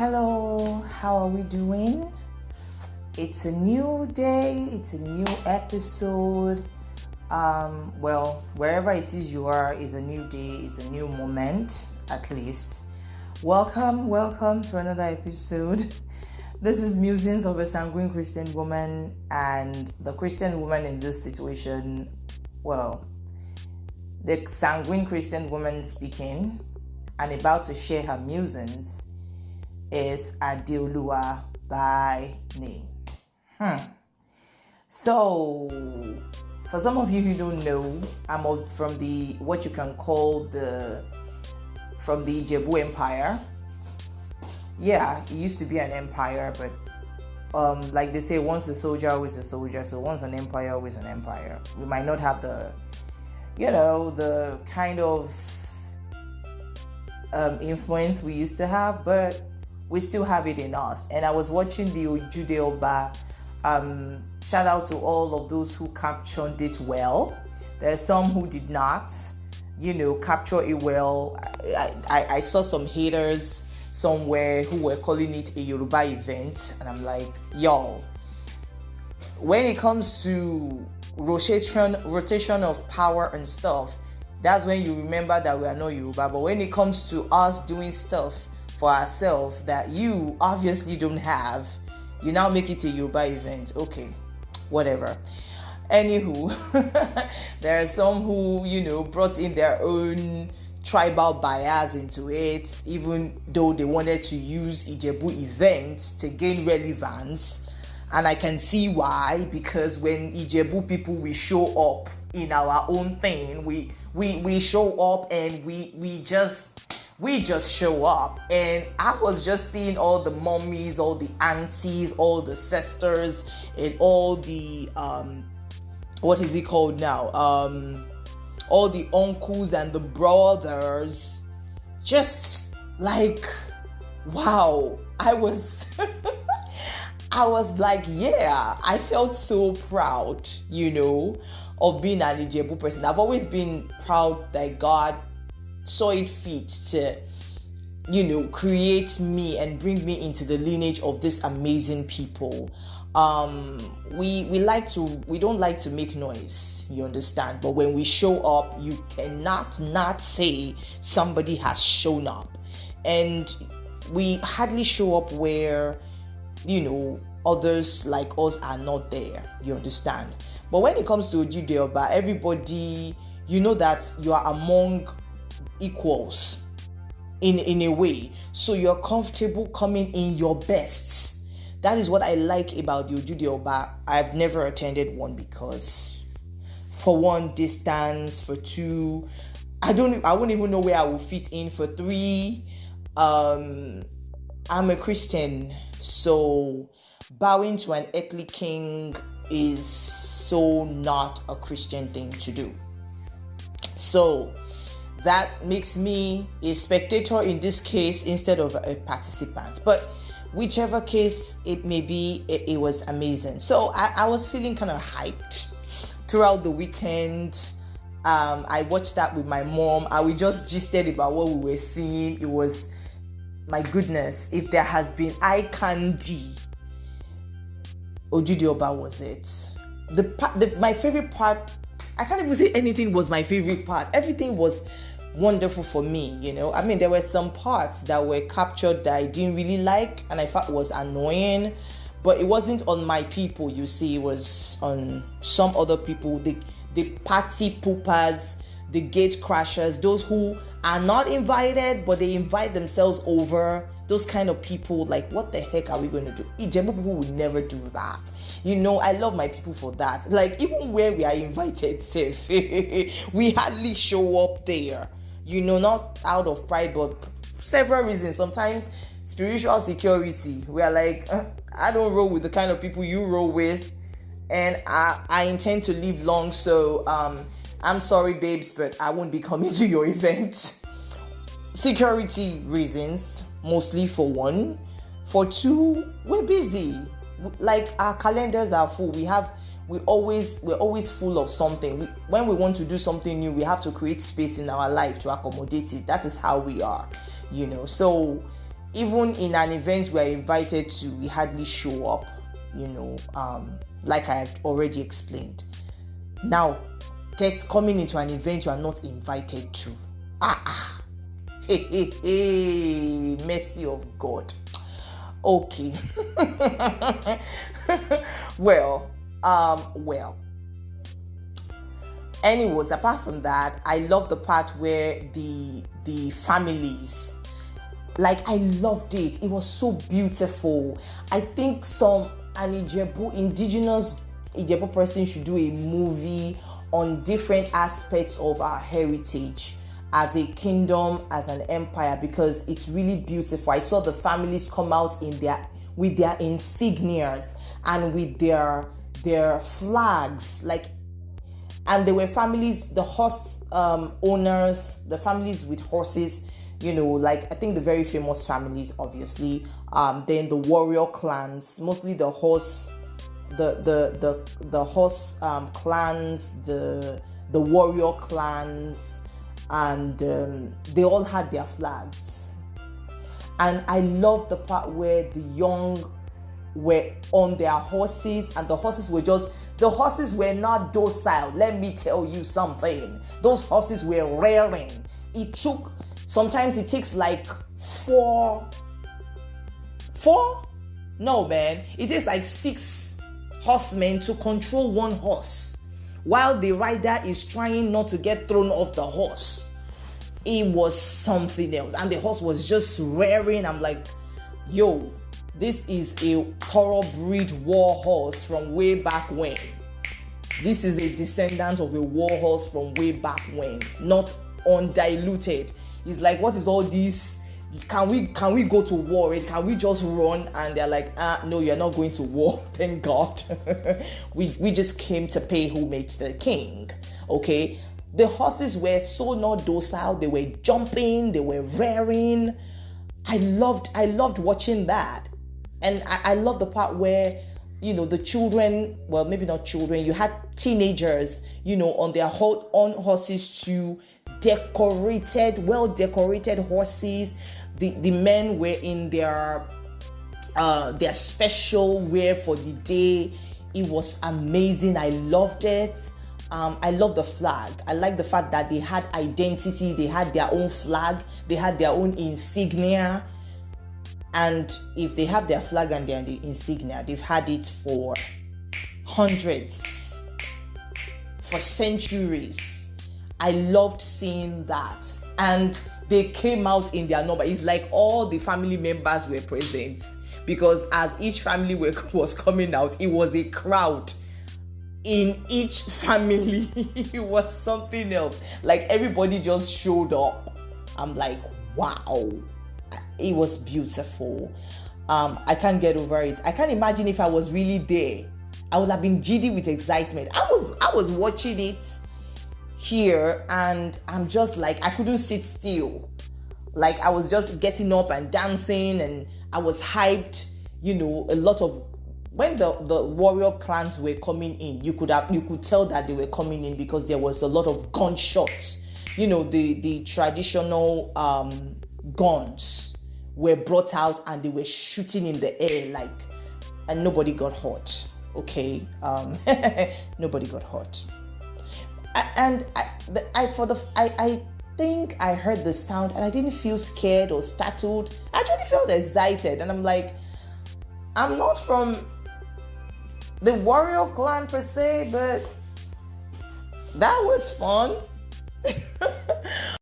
Hello, how are we doing? It's a new day, it's a new episode. Wherever it is you are, is a new day, it's a new moment, at least. Welcome to another episode. This is Musings of a Sanguine Christian Woman, and the Christian woman in this situation, the sanguine Christian woman speaking and about to share her musings is Adeolua by name. So, for some of you who don't know, I'm from what you can call from the Ijebu Empire. Yeah, it used to be an empire, but like they say, once a soldier, always a soldier. So once an empire, always an empire. We might not have the kind of influence we used to have, but we still have it in us. And I was watching the Ojúde Ọba. Shout out to all of those who captured it well. There are some who did not, capture it well. I saw some haters somewhere who were calling it a Yoruba event, and I'm like, y'all, when it comes to rotation of power and stuff, that's when you remember that we are not Yoruba. But when it comes to us doing stuff for ourselves that you obviously don't have, you now make it a Yoruba event. Okay, whatever. Anywho, there are some who, brought in their own tribal bias into it, even though they wanted to use Ijebu events to gain relevance. And I can see why, because when Ijebu people, we show up in our own thing, we show up and we just show up. And I was just seeing all the mummies, all the aunties, all the sisters, and all the what is it called now? All the uncles and the brothers. Just like, wow. I was like, yeah, I felt so proud, of being an Ijebu person. I've always been proud that God saw it fit to, create me and bring me into the lineage of this amazing people. We don't like to make noise, you understand? But when we show up, you cannot not say somebody has shown up. And we hardly show up where, others like us are not there, you understand? But when it comes to Ojúde Ọba, everybody, that you are among equals in a way. So you're comfortable coming in your best. That is what I like about the Ojúde Ọba. I've never attended one because, for one, distance. For two, I wouldn't even know where I will fit in. For three, I'm a Christian, so bowing to an earthly king is so not a Christian thing to do. So that makes me a spectator in this case instead of a participant. But whichever case it may be, it was amazing. So I was feeling kind of hyped throughout the weekend. I watched that with my mom. We just gisted about what we were seeing. It was, my goodness, if there has been eye candy, Ojúde Ọba was it. My favorite part, I can't even say anything was my favorite part. Everything was wonderful for me, there were some parts that were captured that I didn't really like and I thought was annoying, but it wasn't on my people. You see, it was on some other people, the party poopers, the gate crashers, those who are not invited but they invite themselves over. Those kind of people, like, what the heck are we going to do? Ijebu people would never do that. I love my people for that. Like, even where we are invited, safe, we hardly show up there. Not out of pride, but several reasons. Sometimes spiritual security. We are like, I don't roll with the kind of people you roll with, and I intend to live long. So I'm sorry, babes, but I won't be coming to your event. Security reasons, mostly, for one. For two, we're busy. Like, our calendars are full. We're always full of something. When we want to do something new, we have to create space in our life to accommodate it. That is how we are, So even in an event we're invited to, we hardly show up, like I have already explained. Now, coming into an event you are not invited to. Mercy of God. Okay. Well. Anyways, apart from that, I love the part where the families, like, I loved it. It was so beautiful. I think indigenous Ijebu person should do a movie on different aspects of our heritage as a kingdom, as an empire, because it's really beautiful. I saw the families come out with their insignias and with their flags, like. And there were families, the horse owners, the families with horses, like, I think the very famous families, obviously. Then the warrior clans, mostly the horse, the horse clans, the warrior clans, and they all had their flags. And I love the part where the young were on their horses, and the horses were not docile. Let me tell you something. Those horses were rearing. Sometimes it takes like four? No, man. It takes like 6 horsemen to control one horse, while the rider is trying not to get thrown off the horse. It was something else. And the horse was just rearing. I'm like, yo, this is a thoroughbred war horse from way back when. This is a descendant of a war horse from way back when, not undiluted. It's like, what is all this? Can we go to war? Can we just run? And they're like, no, you're not going to war. Thank God. we just came to pay homage to the king. Okay. The horses were so not docile. They were jumping. They were rearing. I loved watching that. And I love the part where, the children, well, maybe not children, you had teenagers, on their own horses too, well-decorated horses. The men were in their special wear for the day. It was amazing. I loved it. I love the flag. I like the fact that they had identity. They had their own flag. They had their own insignia. And if they have their flag and their insignia, they've had it for hundreds, for centuries. I loved seeing that. And they came out in their number. It's like all the family members were present, because as each family was coming out, it was a crowd in each family. It was something else. Like, everybody just showed up. I'm like, wow. It was beautiful. I can't get over it. I can't imagine if I was really there. I would have been giddy with excitement. I was watching it here, and I'm just like, I couldn't sit still. Like, I was just getting up and dancing, and I was hyped. A lot of, when the warrior clans were coming in, you could tell that they were coming in because there was a lot of gunshots. The traditional guns were brought out, and they were shooting in the air, and nobody got hurt. Okay, nobody got hurt. And I think I heard the sound, and I didn't feel scared or startled. I actually felt excited, and I'm like, I'm not from the warrior clan per se, but that was fun.